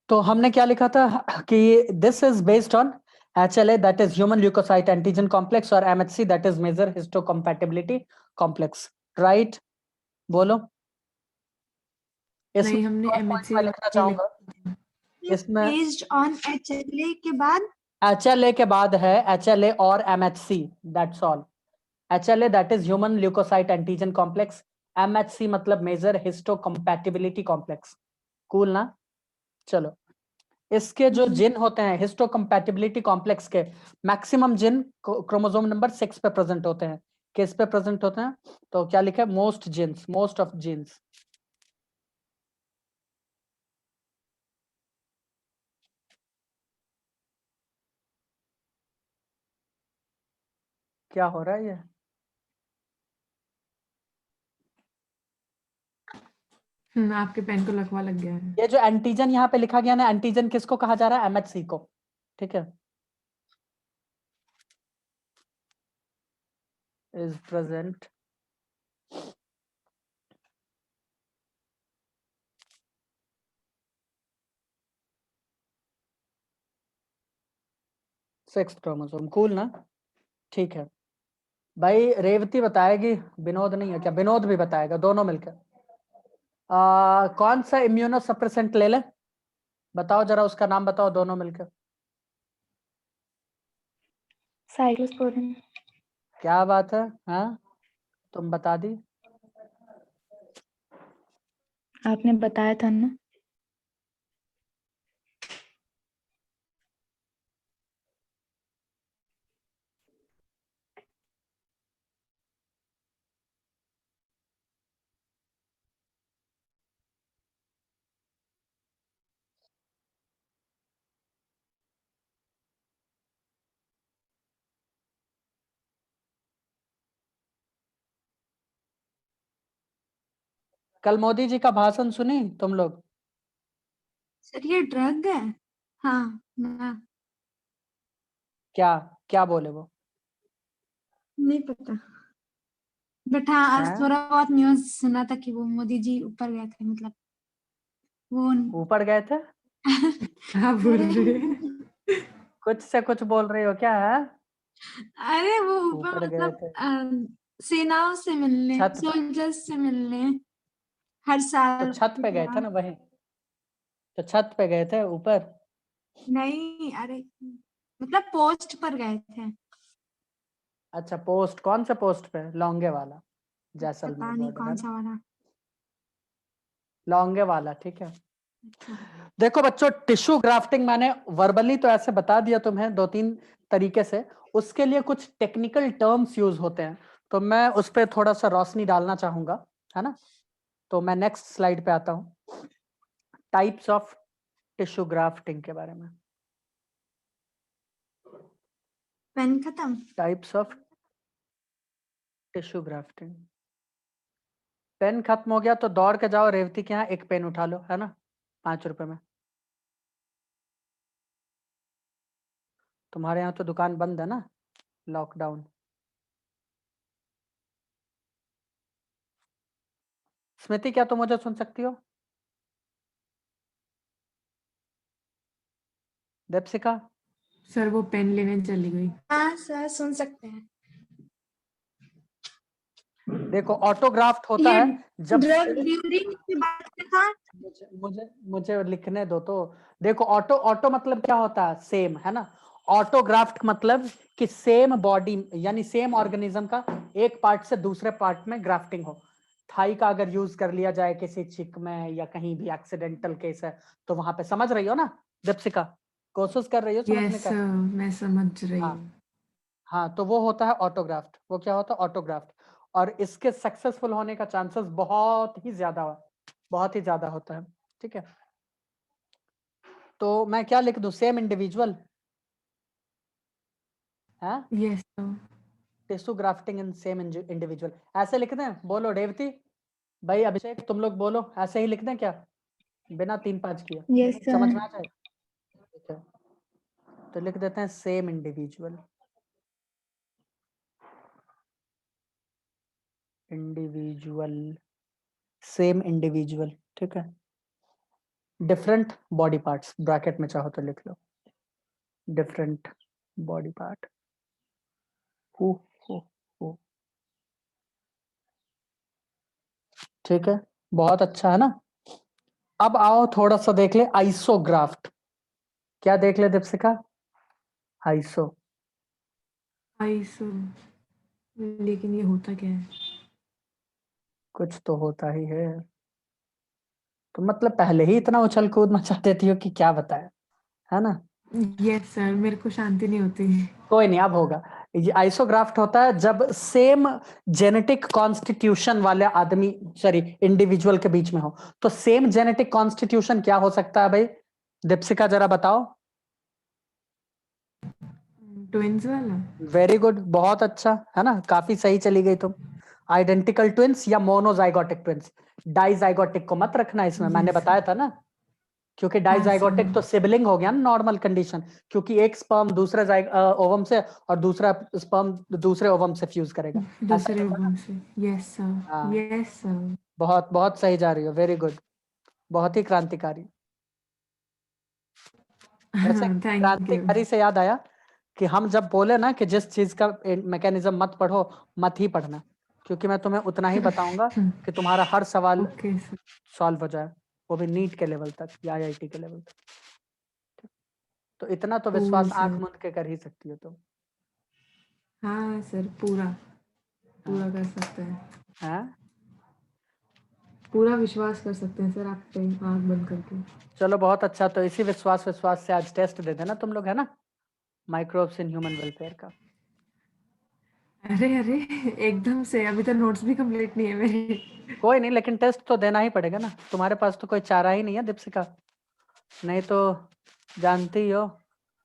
तो हमने क्या लिखा था कि this is based on HLA that is human leukocyte antigen complex और MHC that is major histocompatibility complex, right? बोलो। इसमें नहीं, हमने और पॉइंट MHC मैं लिखना चाहूंगा इसमें, बेस्ड ऑन HLA के बाद HLA के बाद है HLA और MHC, that's all. HLA that is human leukocyte antigen complex, MHC मतलब मेजर हिस्टोकम्पैटिबिलिटी कॉम्प्लेक्स। कूल ना? चलो, इसके जो जिन होते हैं हिस्टोकम्पैटिबिलिटी कॉम्प्लेक्स के मैक्सिमम जिन क्रोमोसोम नंबर 6 पे प्रेजेंट होते हैं। किस पे प्रेजेंट होते हैं? तो क्या लिखा है? Most jeans, most of jeans. क्या हो रहा है ये? आपके पेन को लकवा लग गया है। ये जो एंटीजन यहाँ पे लिखा गया ना, एंटीजन किसको कहा जा रहा है? MHC को, ठीक है। Is present six chromosome. Cool ना? ठीक है भाई, रेवती बताएगी, विनोद नहीं है क्या? विनोद भी बताएगा, दोनों मिलकर। कौन सा इम्यूनो सप्रेसेंट ले ले? बताओ जरा, उसका नाम बताओ दोनों मिलकर। साइक्लोस्पोरिन। क्या बात है, हाँ तुम बता दी। आपने बताया था ना। कल मोदी जी का भाषण सुनी तुम लोग? सर ये ड्रग है? हाँ ना, क्या क्या बोले वो? नहीं पता, बट हाँ आज हैं? थोड़ा बहुत न्यूज सुना था कि वो मोदी जी ऊपर गए थे, मतलब वो ऊपर गए थे? क्या बोल रहे हैं? कुछ से कुछ बोल रही हो क्या है? अरे वो ऊपर ऊपर गए मतलब थे सेनाओं से मिलने, छत पे? सोल्जर्स से मिलने हर तो साल छत पे गए थे ना वहीं, तो छत पे गए थे ऊपर? नहीं, अरे मतलब पोस्ट पर गए थे। अच्छा पोस्ट, कौन से पोस्ट पे? लौंगे वाला, जैसलमेर पता नहीं बॉर्डर है कौन ना? सा वाला। लौंगे वाला, ठीक है। अच्छा देखो बच्चों, टिश्यू ग्राफ्टिंग मैंने वर्बली तो ऐसे बता दिया तुम्हें दो तीन तरीके से, उसके लिए कुछ टेक्निकल टर्म्स यूज होते हैं, तो मैं उस पर थोड़ा सा रोशनी डालना चाहूंगा, है ना? तो मैं नेक्स्ट स्लाइड पे आता हूं, टाइप्स ऑफ टिश्यू ग्राफ्टिंग के बारे में। पेन खत्म। Types of tissue grafting. Pen खत्म हो गया तो दौड़ के जाओ रेवती के यहाँ, एक पेन उठा लो, है ना, 5 रुपए में। तुम्हारे यहाँ तो दुकान बंद है ना, लॉकडाउन। स्मृति क्या तुम मुझे सुन सकती हो? दीपशिका? सर वो पेन लेने चली गई। हाँ सर सुन सकते हैं। देखो ऑटोग्राफ्ट होता ये है जब ड्रग ड्यूरिंग की बात था। मुझे मुझे मुझे लिखने दो तो। देखो ऑटो, ऑटो मतलब क्या होता है? सेम, है ना? ऑटोग्राफ्ट मतलब कि सेम बॉडी यानी सेम ऑर्गेनिज्म का एक पार्ट से दूसरे पार्ट में ग्राफ्टिंग हो। थाई का अगर यूज कर लिया जाए किसी चिक में या कहीं भी एक्सीडेंटल केस है तो वहां पे, समझ रही हो ना दीपशिका? कोशिश कर रही हो समझने यस का? मैं समझ रही हाँ हूँ। हाँ, तो वो होता है ऑटोग्राफ्ट। वो क्या होता है? ऑटोग्राफ्ट। और इसके सक्सेसफुल होने का चांसेस बहुत ही ज्यादा, बहुत ही ज्यादा होता है, ठीक है। तो मैं क्या लिख दूं? सेम इंडिविजुअल है, yes sir. Tissue grafting in same individual, ऐसे लिख दें? बोलो रेवती भाई, अभिषेक तुम लोग बोलो, ऐसे ही लिख दें क्या, बिना 3-5 किए? यस समझ सर। में आ जाए? ठीक है, तो लिख देते हैं same individual, individual, same individual, ठीक है। डिफरेंट बॉडी पार्ट्स, ब्रैकेट में चाहो तो लिख लो, डिफरेंट बॉडी पार्ट। हो ठीक है, बहुत अच्छा है ना। अब आओ थोड़ा सा देख ले आइसोग्राफ्ट। क्या देख ले दीपशिका? आइसो। आइसो, लेकिन ये होता क्या है? कुछ तो होता ही है। तो मतलब पहले ही इतना उछल कूद मचा देती हो कि क्या बताए, है ना। यस सर, मेरे को शांति नहीं होती। कोई नहीं, अब होगा। ये आइसोग्राफ्ट होता है जब सेम जेनेटिक कॉन्स्टिट्यूशन वाले आदमी, सॉरी इंडिविजुअल के बीच में हो। तो सेम जेनेटिक कॉन्स्टिट्यूशन क्या हो सकता है भाई? दीपशिका जरा बताओ। ट्विंस वाला? वेरी गुड, बहुत अच्छा है ना, काफी सही चली गई तुम। आइडेंटिकल ट्विंस या मोनोजाइगोटिक ट्विंस। डाइजाइगोटिक को मत रखना इसमें, मैंने Yes, बताया था ना। क्योंकि डाइजाइगोटिक तो सिबलिंग हो गया ना, नॉर्मल कंडीशन। क्योंकि एक स्पर्म दूसरे ओवम से और दूसरा स्पर्म दूसरे ओवम से फ्यूज करेगा। ऐसा ही दूसरे होगा ना? ओवम से। यस सर, हाँ, यस सर। बहुत बहुत सही जा रही हो, वेरी गुड, बहुत ही क्रांतिकारी। वैसे थैंक यू। क्रांतिकारी से याद आया कि हम जब बोले ना कि जिस चीज का मैकेनिज्म मत पढ़ो, मत ही पढ़ना, क्योंकि मैं तुम्हें उतना ही बताऊंगा कि तुम्हारा हर सवाल ओके सर। सॉल्व हो जाए, वो भी नीट के लेवल तक या आईआईटी के लेवल तक। तो इतना तो विश्वास सर। आंख मूंद के कर ही सकती हो तुम। हाँ सर, पूरा हाँ। कर सकते हैं। हाँ? पूरा विश्वास कर सकते हैं सर आप पे, आँख बंद करके। चलो बहुत अच्छा, तो इसी विश्वास से आज टेस्ट दे देना तुम लोग, है ना, माइक्रोब्स इन ह्यूमन वेलफेयर का। अरे अरे, एकदम से अभी तो नोट्स भी कंप्लीट नहीं है मेरे। कोई नहीं, लेकिन टेस्ट तो देना ही पड़ेगा ना, तुम्हारे पास तो कोई चारा ही नहीं है दीपशिका। नहीं तो जानती ही हो ये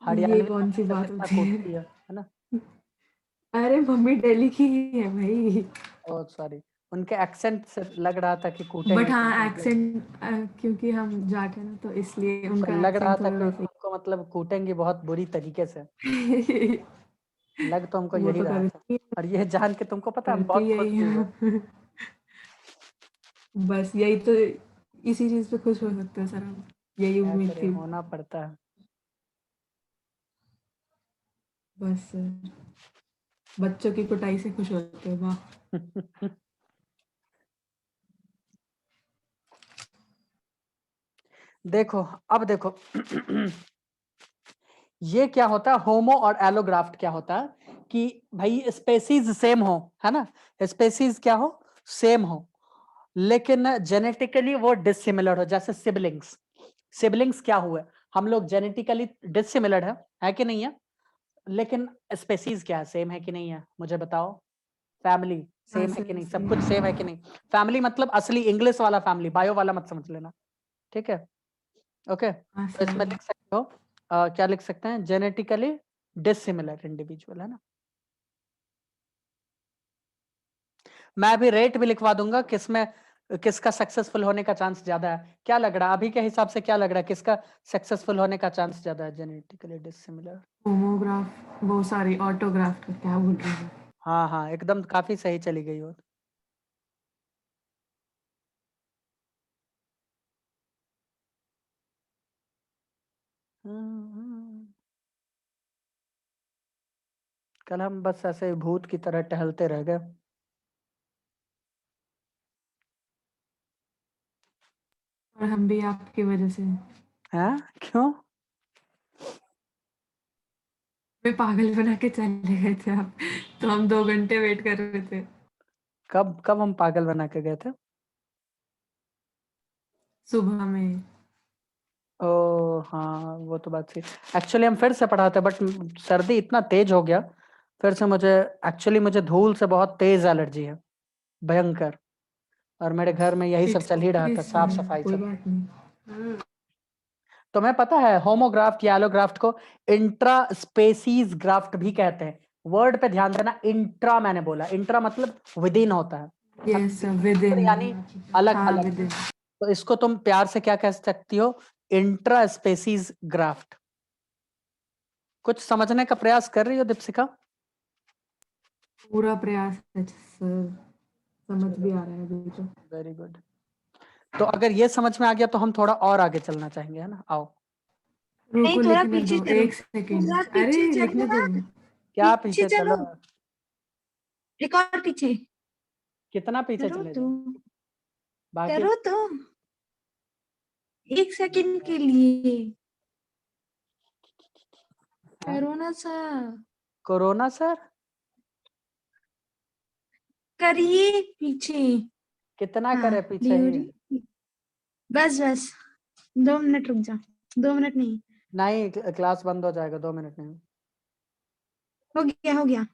हरियाणवी कौन सी मम्मी तो बात कितना होती कूटती है? है ना। अरे मम्मी दिल्ली की ही है भाई। ओह सॉरी, उनके एक्सेंट से लग रहा था कि बट कूटेंगे हाँ, तुमको, एक्सेंट क्योंकि हम जाट है ना, तो इसलिए उनका लग रहा एक्सेंट था थोड़ा कि वैसे तुमको मतलब कूटेंगे बहुत बुरी तरीके से। ही। लग तो हमको वो यही तो रहा था। करती और ये जान के तुमको पता हम करती बहुत खुश यही भी हुए। है। बस यही तो, इसी चीज पे खुश हो सकते हैं सर हम, यही क्या उम्मीद करे, थी। होना पड़ता है। बस सर, बच्चों की कुटाई से खुश होते हैं, वाह। देखो, अब देखो ये क्या होता है, होमो और एलोग्राफ्ट क्या होता है कि भाई स्पेसीज सेम हो, है ना, स्पेसीज क्या हो, सेम हो, लेकिन जेनेटिकली वो डिसिमिलर हो। जैसे सिबलिंग्स, सिबलिंग्स क्या हुए, हम लोग जेनेटिकली डिसिमिलर है कि नहीं है, लेकिन स्पेसीज क्या है, सेम है कि नहीं है, मुझे बताओ। फैमिली हाँ सेम है कि सर, नहीं, सब कुछ सेम है कि नहीं। फैमिली मतलब असली इंग्लिश वाला फैमिली, बायो वाला मत समझ लेना, ठीक है। ओके, हाँ तो इसमें सर। लिख सकते हो, क्या लिख सकते हैं, जेनेटिकली डिसिमिलर इंडिविजुअल, है ना। मैं अभी रेट भी लिखवा दूंगा किसमें किसका सक्सेसफुल होने का चांस ज्यादा है। क्या लग रहा है अभी के हिसाब से, क्या लग रहा है किसका सक्सेसफुल होने का चांस ज्यादा है जेनेटिकली डिसिमिलर? होमोग्राफ, वो सॉरी ऑटोग्राफ्ट का क्या बोल रही हूँ? हाँ हाँ, एकदम काफी सही चली गई हो। कल हम बस ऐसे भूत की तरह टहलते रह गए। और हम भी आपकी वजह से। हैं? क्यों? वे पागल बना के चले गए थे आप, तो हम 2 घंटे वेट कर रहे थे। कब कब हम पागल बना के गए थे? सुबह में। ओ हाँ, वो तो बात सही। एक्चुअली हम फिर से पढ़ाते, बट सर्दी इतना तेज हो गया फिर से मुझे, एक्चुअली मुझे धूल से बहुत तेज एलर्जी है, भयंकर। और मेरे घर में यही सब इट्स चल ही रहा ओके था, साफ सर, सफाई कोई सब। बात नहीं। तुम्हें पता है होमोग्राफ्ट या एलोग्राफ्ट को इंट्रा स्पेसीज ग्राफ्ट भी कहते हैं। वर्ड पे ध्यान देना, इंट्रा मैंने बोला, इंट्रा मतलब विद इन होता है, यस सर, विद इन। यानी अलग हाँ, अलग। With in. तो इसको तुम प्यार से क्या कह सकती हो, इंट्रा स्पेसीज ग्राफ्ट। कुछ समझने का प्रयास कर रही हो दीपशिका? पूरा प्रयास है सर, समझ भी आ रहा है अभी तो। Very good. तो अगर ये समझ में आ गया तो हम थोड़ा और आगे चलना चाहेंगे, है ना? आओ। नहीं, रुको, थोड़ा लिखने पीछे दो, चलो, 1 सेकेंड। थोड़ा अरे पीछे चलो लिखने दो। ना, क्या पीछे पीछे चलो, चलो? एक और पीछे कितना पीछे करो चले तो, जाए? बाकी करो तो 1 सेकंड के लिए करो ना सर, कोरोना सर करिए पीछे। कितना हाँ, करे पीछे ही? बस बस 2 मिनट रुक जा, 2 मिनट नहीं, नहीं, क्लास बंद हो जाएगा 2 मिनट में। हो गया,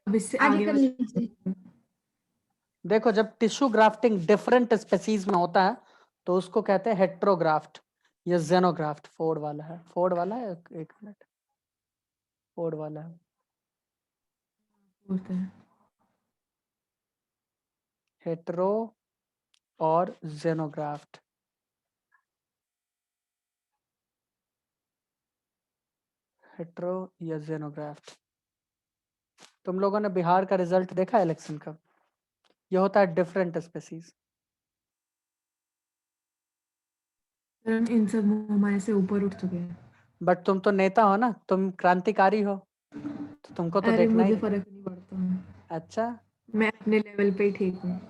अब इससे आगे आगे कर मत। लीजिए। देखो, जब टिश्यू ग्राफ्टिंग डिफरेंट स्पेसीज में होता है तो उसको कहते हैं हेट्रोग्राफ्ट या जेनोग्राफ्ट। फोर्ड वाला है, फोर्ड वाला है, एक मिनट, फोर्ड वाला है। होता है। हेट्रो और जेनोग्राफ्ट। हेट्रो या जेनोग्राफ्ट। तुम लोगों ने बिहार का रिजल्ट देखा इलेक्शन का? ये होता है डिफरेंट स्पेसीज। हम इन सब हमारे से ऊपर उठ चुके हैं। बट तुम तो नेता हो ना, तुम क्रांतिकारी हो, तो तुमको तो अरे देखना ही मुझे है। फर्क नहीं पड़ता, अच्छा। मैं अपने लेवल पे ही ठीक हूँ।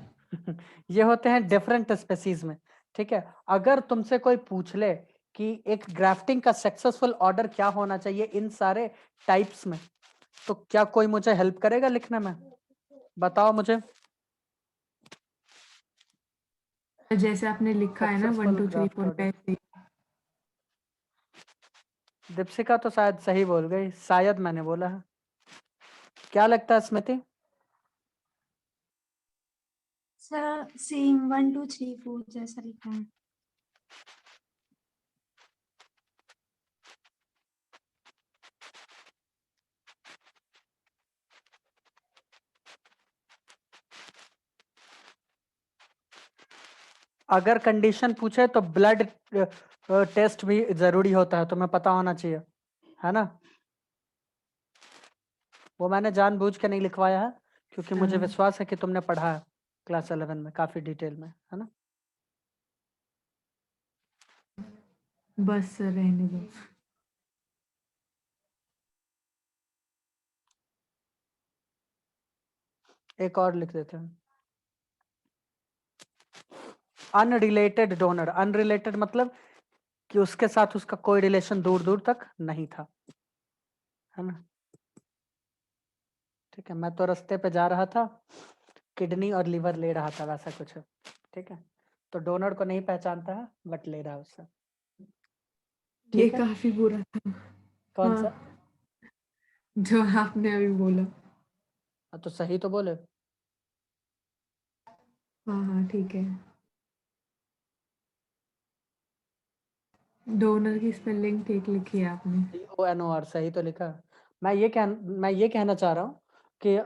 ये होते हैं डिफरेंट स्पेसीज में, ठीक है। अगर तुमसे कोई पूछ ले कि एक ग्राफ्टिंग का सक्सेसफुल ऑर्डर क्या होना चाहिए इन सारे टाइप्स में, तो क्या कोई मुझे हेल्प करेगा लिखने में? बताओ मुझे। जैसे आपने लिखा है ना 1 सक्सेसफुल 2 3 ग्राफ्ट 4 ऑर्डर। वैसे। दीपशिका तो शायद सही बोल गई, शायद मैंने बोला है। क्या लगता है स्मृति? सर सेम 1 2 3 4 जैसा लिखा है। अगर कंडीशन पूछे तो ब्लड टेस्ट भी जरूरी होता है, तुम्हें पता होना चाहिए, है ना? वो मैंने जानबूझ के नहीं लिखवाया है क्योंकि मुझे हाँ। विश्वास है कि तुमने पढ़ा है क्लास 11 में काफी डिटेल में, है ना? बस सर रहने दो। एक और लिख देते हैं। Unrelated donor. अनरिलेटेड मतलब कि उसके साथ उसका कोई रिलेशन दूर दूर तक नहीं था, है ना? ठीक है, मैं तो रास्ते पे जा रहा था, किडनी और लीवर ले रहा था, वैसा कुछ है, ठीक है। तो डोनर को नहीं पहचानता है बट ले रहा है उससे। ये ठीक है। काफी बुरा था। कौन सा? हाँ, जो आपने अभी बोला। हाँ, तो सही तो बोले। हाँ हाँ ठीक है। डोनर की स्पेलिंग ठीक लिखी है आपने। DONOR सही तो लिखा है। मैं ये कहना चाह रहा हूँ कि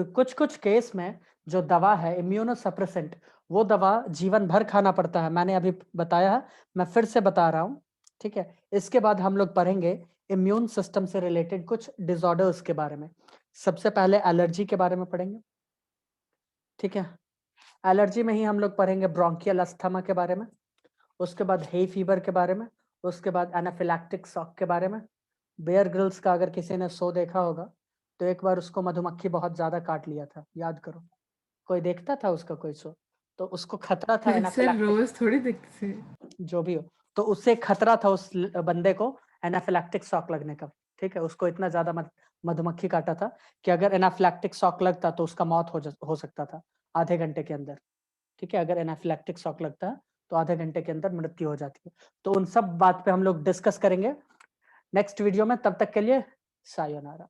कुछ कुछ केस में जो दवा है इम्यूनो सप्रेसेंट, वो दवा जीवन भर खाना पड़ता है, मैंने अभी बताया है, मैं फिर से बता रहा हूँ, ठीक है। इसके बाद हम लोग पढ़ेंगे इम्यून सिस्टम से रिलेटेड कुछ डिसऑर्डर्स के बारे में। सबसे पहले एलर्जी के बारे में पढ़ेंगे, ठीक है। एलर्जी में ही हम लोग पढ़ेंगे ब्रोंकियल अस्थमा के बारे में, उसके बाद हे फीवर के बारे में, उसके बाद एनाफिलैक्टिक शॉक के बारे में। बेयर ग्रिल्स का अगर किसी ने शो देखा होगा तो एक बार उसको मधुमक्खी बहुत ज्यादा काट लिया था, याद करो। कोई देखता था उसका कोई शो? तो उसको खतरा था सर एनाफिलैक्टिक, रोज थोड़ी देखते थे। जो भी हो, तो उससे खतरा था उस बंदे को एनाफिलैक्टिक शॉक लगने का, ठीक है। उसको इतना ज्यादा मधुमक्खी काटा था कि अगर एनाफिलैक्टिक शॉक लगता तो उसका मौत हो सकता था आधे घंटे के अंदर, ठीक है। अगर एनाफिलैक्टिक शॉक लगता है तो आधे घंटे के अंदर मृत्यु हो जाती है। तो उन सब बात पे हम लोग डिस्कस करेंगे नेक्स्ट वीडियो में। तब तक के लिए सायोनारा।